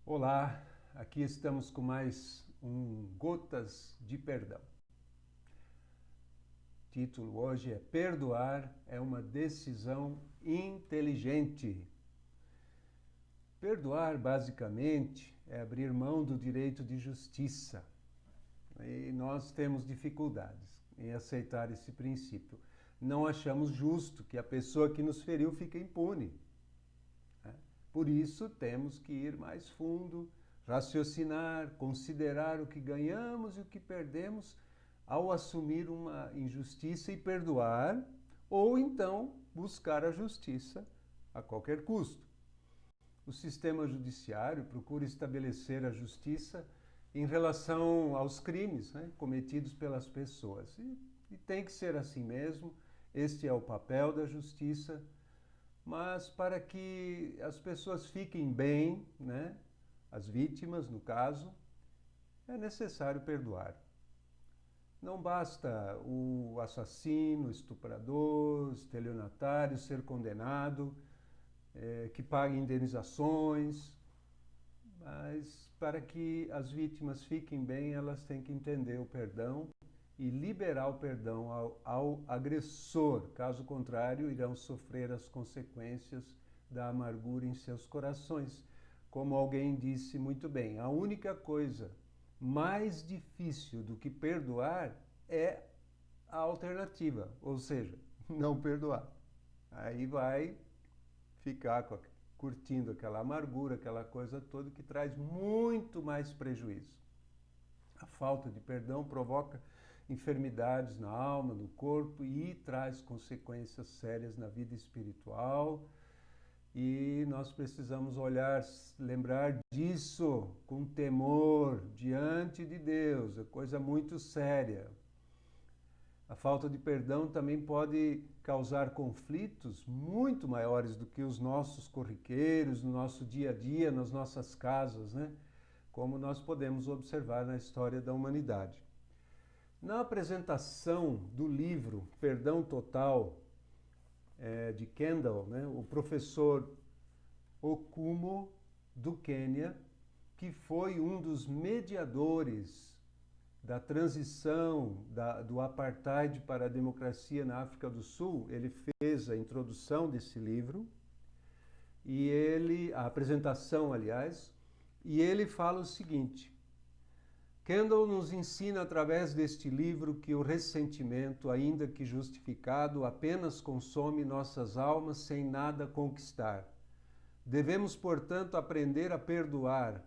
Olá, aqui estamos com mais um Gotas de Perdão. O título hoje é Perdoar é uma decisão inteligente. Perdoar, basicamente, é abrir mão do direito de justiça. E nós temos dificuldades em aceitar esse princípio. Não achamos justo que a pessoa que nos feriu fique impune. Por isso, temos que ir mais fundo, raciocinar, considerar o que ganhamos e o que perdemos ao assumir uma injustiça e perdoar, ou então buscar a justiça a qualquer custo. O sistema judiciário procura estabelecer a justiça em relação aos crimes, cometidos pelas pessoas. E tem que ser assim mesmo, este é o papel da justiça. Mas para que as pessoas fiquem bem, as vítimas, no caso, é necessário perdoar. Não basta o assassino, o estuprador, o estelionatário ser condenado, que pague indenizações, mas para que as vítimas fiquem bem, elas têm que entender o perdão e liberar o perdão ao agressor. Caso contrário, irão sofrer as consequências da amargura em seus corações. Como alguém disse muito bem, a única coisa mais difícil do que perdoar é a alternativa, ou seja, não perdoar. Aí vai ficar curtindo aquela amargura, aquela coisa toda que traz muito mais prejuízo. A falta de perdão provoca enfermidades na alma, no corpo e traz consequências sérias na vida espiritual. E nós precisamos lembrar disso com temor diante de Deus, é coisa muito séria. A falta de perdão também pode causar conflitos muito maiores do que os nossos corriqueiros, no nosso dia a dia, nas nossas casas, como nós podemos observar na história da humanidade. Na apresentação do livro Perdão Total, de Kendall, o professor Okumo, do Quênia, que foi um dos mediadores da transição do apartheid para a democracia na África do Sul, ele fez a introdução desse livro, a apresentação, aliás, e ele fala o seguinte: Kendall nos ensina através deste livro que o ressentimento, ainda que justificado, apenas consome nossas almas sem nada conquistar. Devemos, portanto, aprender a perdoar,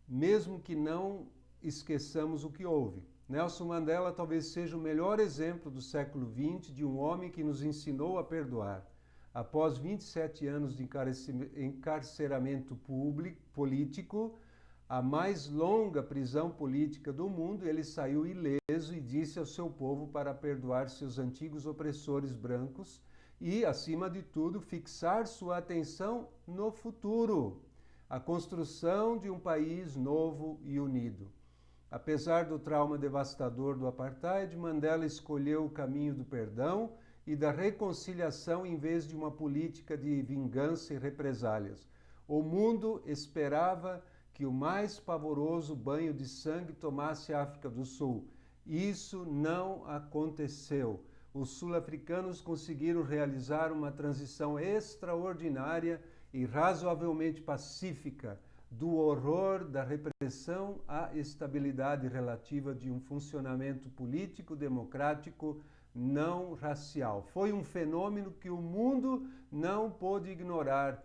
mesmo que não esqueçamos o que houve. Nelson Mandela talvez seja o melhor exemplo do século XX de um homem que nos ensinou a perdoar. Após 27 anos de encarceramento político, a mais longa prisão política do mundo, ele saiu ileso e disse ao seu povo para perdoar seus antigos opressores brancos e, acima de tudo, fixar sua atenção no futuro, a construção de um país novo e unido. Apesar do trauma devastador do apartheid, Mandela escolheu o caminho do perdão e da reconciliação em vez de uma política de vingança e represálias. O mundo esperava que o mais pavoroso banho de sangue tomasse a África do Sul. Isso não aconteceu. Os sul-africanos conseguiram realizar uma transição extraordinária e razoavelmente pacífica do horror da repressão à estabilidade relativa de um funcionamento político democrático não racial. Foi um fenômeno que o mundo não pôde ignorar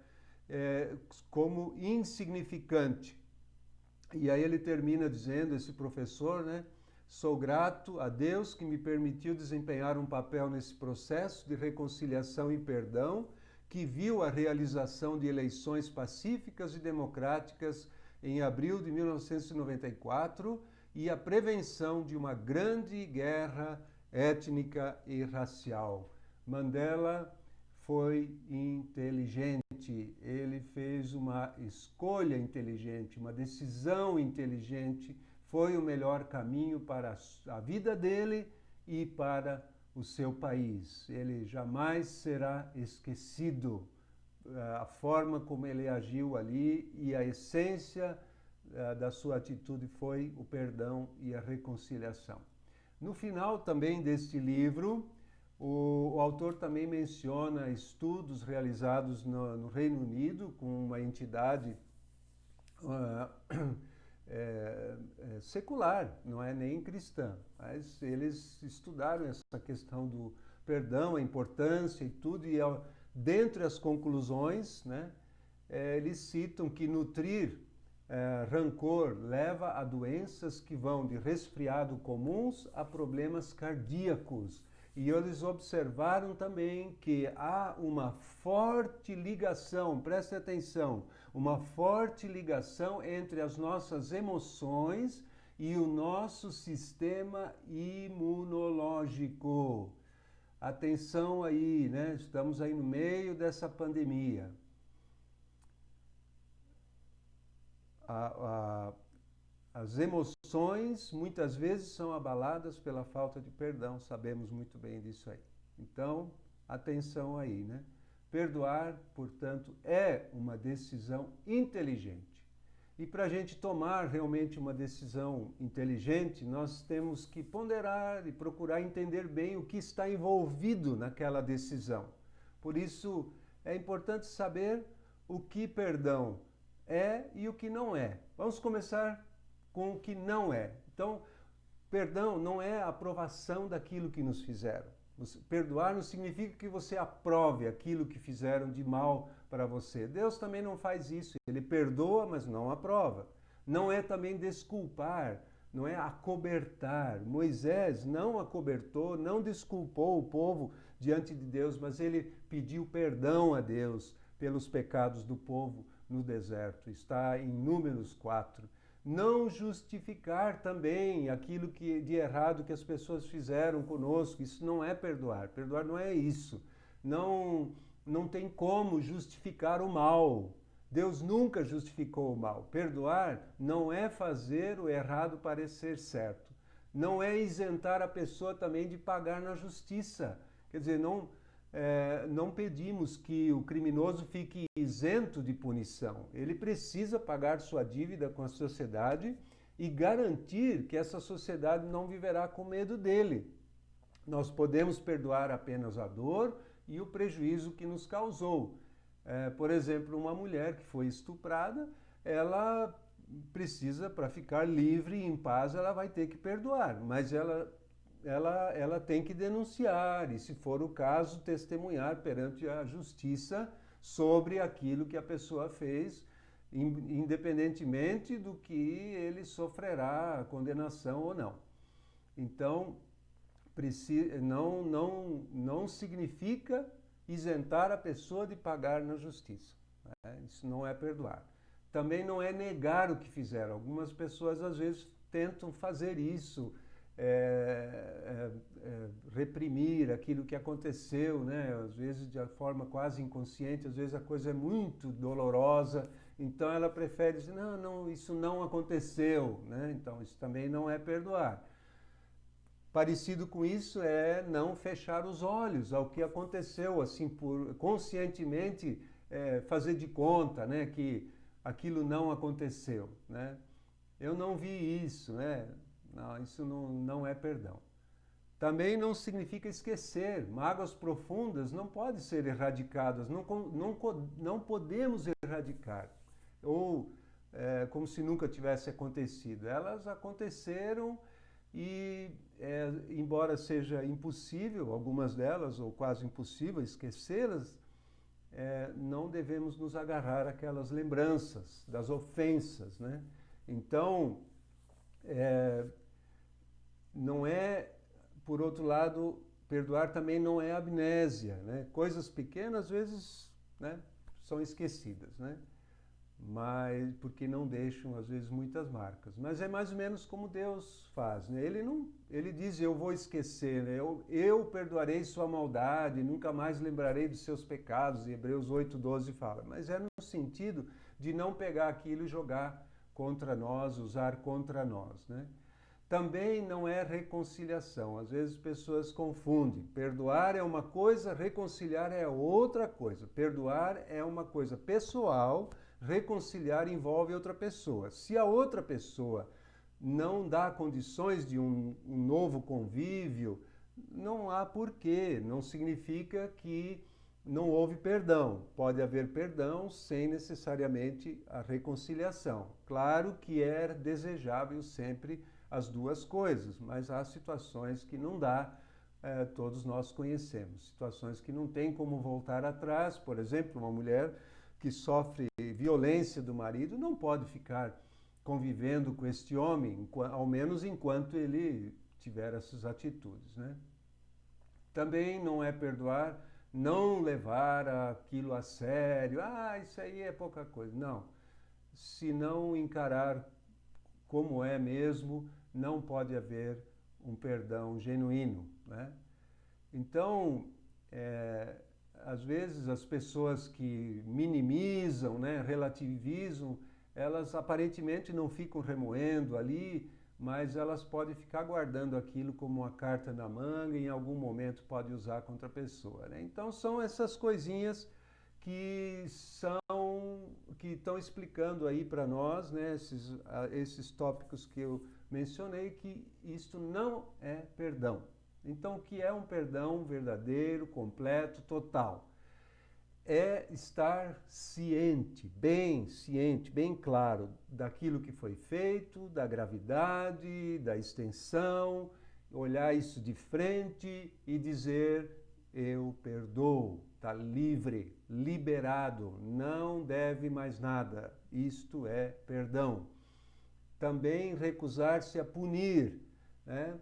como insignificante. E aí ele termina dizendo, esse professor, sou grato a Deus que me permitiu desempenhar um papel nesse processo de reconciliação e perdão, que viu a realização de eleições pacíficas e democráticas em abril de 1994 e a prevenção de uma grande guerra étnica e racial. Mandela foi inteligente, ele fez uma escolha inteligente, uma decisão inteligente, foi o melhor caminho para a vida dele e para o seu país. Ele jamais será esquecido. a forma como ele agiu ali e a essência da sua atitude foi o perdão e a reconciliação. No final também deste livro, o autor também menciona estudos realizados no Reino Unido com uma entidade secular, não é nem cristã, mas eles estudaram essa questão do perdão, a importância e tudo, e dentre as conclusões, né, eles citam que nutrir rancor leva a doenças que vão de resfriado comuns a problemas cardíacos. E eles observaram também que há uma forte ligação, preste atenção, uma forte ligação entre as nossas emoções e o nosso sistema imunológico. Atenção aí, né? Estamos aí no meio dessa pandemia. As emoções muitas vezes são abaladas pela falta de perdão, sabemos muito bem disso aí. Então, atenção aí, né? Perdoar, portanto, é uma decisão inteligente. E para a gente tomar realmente uma decisão inteligente, nós temos que ponderar e procurar entender bem o que está envolvido naquela decisão. Por isso, é importante saber o que perdão é e o que não é. Vamos começar com o que não é. Então, perdão não é a aprovação daquilo que nos fizeram. Perdoar não significa que você aprove aquilo que fizeram de mal para você. Deus também não faz isso. Ele perdoa, mas não aprova. Não é também desculpar, não é acobertar. Moisés não acobertou, não desculpou o povo diante de Deus, mas ele pediu perdão a Deus pelos pecados do povo no deserto. Está em Números 4. Não justificar também aquilo de errado que as pessoas fizeram conosco. Isso não é perdoar. Perdoar não é isso. Não tem como justificar o mal. Deus nunca justificou o mal. Perdoar não é fazer o errado parecer certo. Não é isentar a pessoa também de pagar na justiça. Quer dizer, não pedimos que o criminoso fique isento de punição. Ele precisa pagar sua dívida com a sociedade e garantir que essa sociedade não viverá com medo dele. Nós podemos perdoar apenas a dor e o prejuízo que nos causou. Por exemplo, uma mulher que foi estuprada, ela precisa, para ficar livre e em paz, ela vai ter que perdoar, mas ela tem que denunciar e, se for o caso, testemunhar perante a justiça sobre aquilo que a pessoa fez, independentemente do que ele sofrerá condenação ou não. Então, não significa isentar a pessoa de pagar na justiça. Né? Isso não é perdoar. Também não é negar o que fizeram. Algumas pessoas, às vezes, tentam fazer isso, reprimir aquilo que aconteceu, né? Às vezes de forma quase inconsciente, às vezes a coisa é muito dolorosa, então ela prefere dizer, não, isso não aconteceu, né? Então isso também não é perdoar. Parecido com isso é não fechar os olhos ao que aconteceu, assim, por conscientemente fazer de conta, né, que aquilo não aconteceu, né? Eu não vi isso, né? Não, isso não é perdão. Também não significa esquecer. Mágoas profundas não podem ser erradicadas, não podemos erradicar. Ou como se nunca tivesse acontecido. Elas aconteceram e, embora seja impossível, algumas delas, ou quase impossível, esquecê-las, não devemos nos agarrar àquelas lembranças das ofensas, né? Então, não é, por outro lado, perdoar também não é amnésia, né? Coisas pequenas, às vezes, né, são esquecidas, né? Mas porque não deixam, às vezes, muitas marcas. Mas é mais ou menos como Deus faz, né? Ele diz, eu vou esquecer, né? Eu perdoarei sua maldade, nunca mais lembrarei dos seus pecados, Hebreus 8:12 fala. Mas é no sentido de não pegar aquilo e jogar contra nós, usar contra nós, né? Também não é reconciliação. Às vezes as pessoas confundem. Perdoar é uma coisa, reconciliar é outra coisa. Perdoar é uma coisa pessoal, reconciliar envolve outra pessoa. Se a outra pessoa não dá condições de um novo convívio, não há porquê. Não significa que não houve perdão. Pode haver perdão sem necessariamente a reconciliação. Claro que é desejável sempre as duas coisas, mas há situações que não dá, todos nós conhecemos, situações que não tem como voltar atrás. Por exemplo, uma mulher que sofre violência do marido não pode ficar convivendo com este homem, ao menos enquanto ele tiver essas atitudes, né? Também não é perdoar, não levar aquilo a sério. Ah, isso aí é pouca coisa. Não. Se não encarar como é mesmo, não pode haver um perdão genuíno, né? Então, às vezes as pessoas que minimizam, né, relativizam, elas aparentemente não ficam remoendo ali, mas elas podem ficar guardando aquilo como uma carta na manga e em algum momento pode usar contra a pessoa, né? Então são essas coisinhas que estão explicando aí para nós, né, esses tópicos que eu mencionei, que isto não é perdão. Então, o que é um perdão verdadeiro, completo, total? É estar ciente, bem claro daquilo que foi feito, da gravidade, da extensão, olhar isso de frente e dizer: eu perdoo, está livre, liberado, não deve mais nada. Isto é perdão. Também recusar-se a punir, né?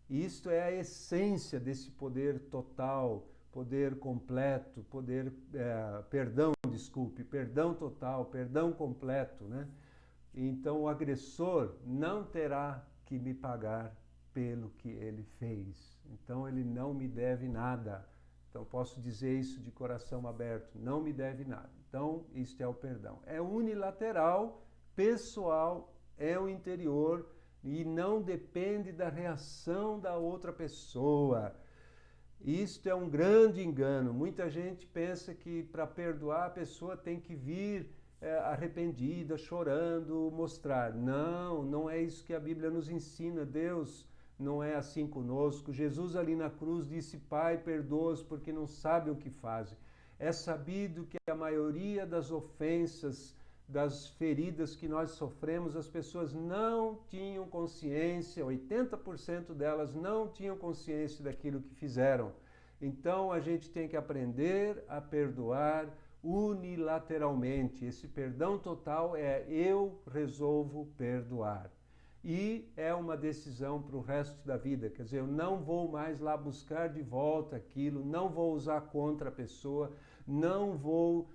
Isto é a essência desse poder total, poder completo, perdão total, perdão completo, né? Então o agressor não terá que me pagar pelo que ele fez. Então ele não me deve nada. Então posso dizer isso de coração aberto, não me deve nada. Então isto é o perdão. É unilateral, pessoal, é o interior e não depende da reação da outra pessoa. Isto é um grande engano. Muita gente pensa que para perdoar a pessoa tem que vir arrependida, chorando, mostrar. Não, não é isso que a Bíblia nos ensina. Deus não é assim conosco. Jesus ali na cruz disse: Pai, perdoa-os porque não sabem o que fazem. É sabido que a maioria das ofensas, das feridas que nós sofremos, as pessoas não tinham consciência, 80% delas não tinham consciência daquilo que fizeram. Então a gente tem que aprender a perdoar unilateralmente. Esse perdão total é: eu resolvo perdoar. E é uma decisão para o resto da vida. Quer dizer, eu não vou mais lá buscar de volta aquilo, não vou usar contra a pessoa, não vou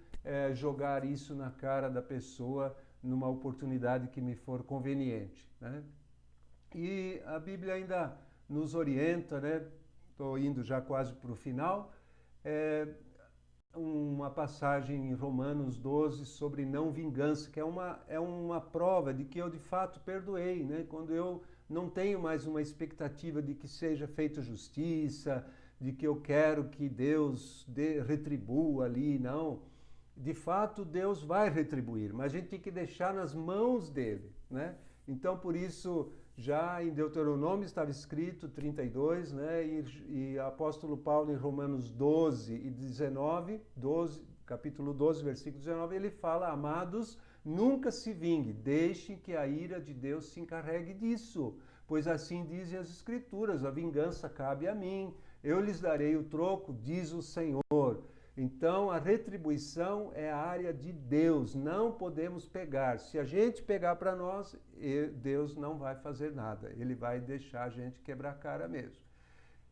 jogar isso na cara da pessoa numa oportunidade que me for conveniente, né? E a Bíblia ainda nos orienta, né? Estou indo já quase para o final, uma passagem em Romanos 12 sobre não vingança, que é uma prova de que eu de fato perdoei, né? Quando eu não tenho mais uma expectativa de que seja feita justiça, de que eu quero que Deus retribua ali, não. De fato, Deus vai retribuir, mas a gente tem que deixar nas mãos dele, né? Então, por isso, já em Deuteronômio estava escrito 32, né? E apóstolo Paulo em Romanos 12 e 19, capítulo 12, versículo 19, ele fala: amados, nunca se vingue, deixem que a ira de Deus se encarregue disso, pois assim dizem as Escrituras: a vingança cabe a mim, eu lhes darei o troco, diz o Senhor. Então, a retribuição é a área de Deus, não podemos pegar. Se a gente pegar para nós, Deus não vai fazer nada, ele vai deixar a gente quebrar a cara mesmo.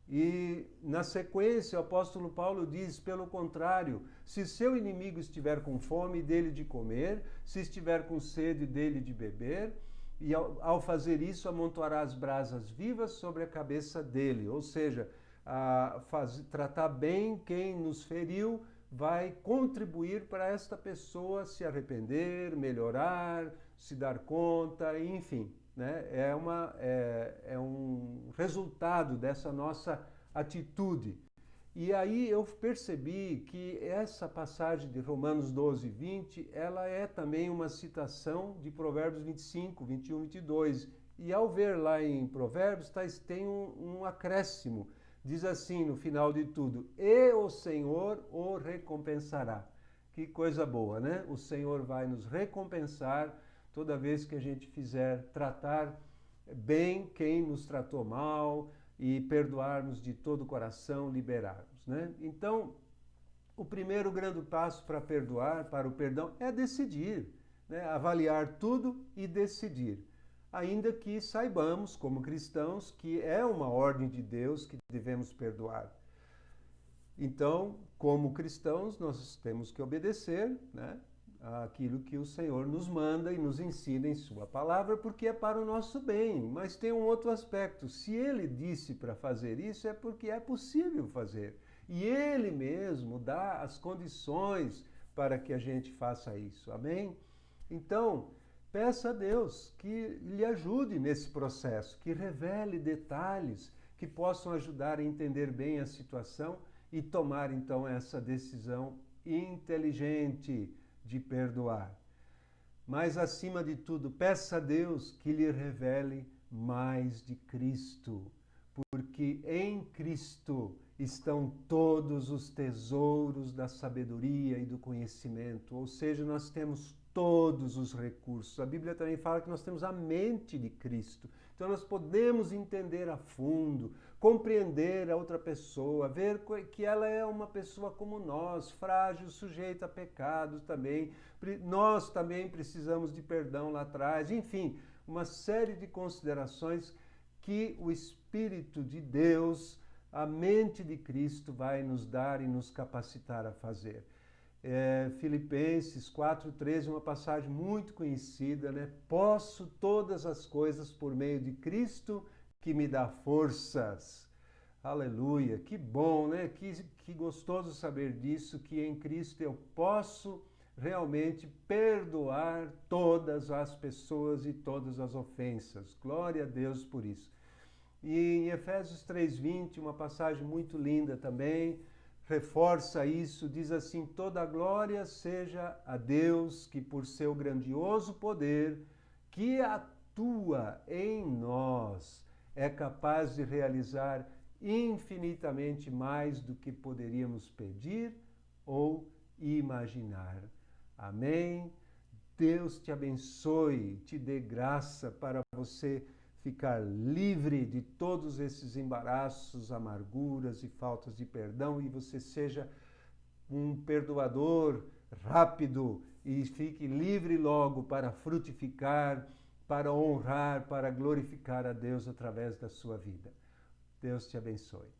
E, na sequência, o apóstolo Paulo diz: pelo contrário, se seu inimigo estiver com fome, dele de comer, se estiver com sede, dele de beber, e ao fazer isso, amontoará as brasas vivas sobre a cabeça dele. Ou seja, tratar bem quem nos feriu vai contribuir para esta pessoa se arrepender, melhorar, se dar conta, enfim. né? É um resultado dessa nossa atitude. E aí eu percebi que essa passagem de Romanos 12, 20, ela é também uma citação de Provérbios 25, 21, 22. E ao ver lá em Provérbios, tem um acréscimo. Diz assim no final de tudo: e o Senhor o recompensará. Que coisa boa, né? O Senhor vai nos recompensar toda vez que a gente fizer tratar bem quem nos tratou mal, e perdoarmos de todo o coração, liberarmos, né? Então, o primeiro grande passo para perdoar, para o perdão, é decidir, né? Avaliar tudo e decidir. Ainda que saibamos, como cristãos, que é uma ordem de Deus que devemos perdoar. Então, como cristãos, nós temos que obedecer, né, aquilo que o Senhor nos manda e nos ensina em sua palavra, porque é para o nosso bem. Mas tem um outro aspecto: se ele disse para fazer isso, é porque é possível fazer. E ele mesmo dá as condições para que a gente faça isso. Amém? Então, peça a Deus que lhe ajude nesse processo, que revele detalhes que possam ajudar a entender bem a situação e tomar então essa decisão inteligente de perdoar. Mas, acima de tudo, peça a Deus que lhe revele mais de Cristo, porque em Cristo estão todos os tesouros da sabedoria e do conhecimento, ou seja, nós temos todos os recursos. A Bíblia também fala que nós temos a mente de Cristo. Então nós podemos entender a fundo, compreender a outra pessoa, ver que ela é uma pessoa como nós, frágil, sujeita a pecados também. Nós também precisamos de perdão lá atrás. Enfim, uma série de considerações que o Espírito de Deus, a mente de Cristo, vai nos dar e nos capacitar a fazer. Filipenses 4,13, uma passagem muito conhecida, né? Posso todas as coisas por meio de Cristo que me dá forças. Aleluia, que bom, né? Que gostoso saber disso, que em Cristo eu posso realmente perdoar todas as pessoas e todas as ofensas. Glória a Deus por isso. E em Efésios 3,20, uma passagem muito linda também, reforça isso, diz assim: toda a glória seja a Deus, que por seu grandioso poder, que atua em nós, é capaz de realizar infinitamente mais do que poderíamos pedir ou imaginar. Amém? Deus te abençoe, te dê graça para você ficar livre de todos esses embaraços, amarguras e faltas de perdão, e você seja um perdoador rápido e fique livre logo para frutificar, para honrar, para glorificar a Deus através da sua vida. Deus te abençoe.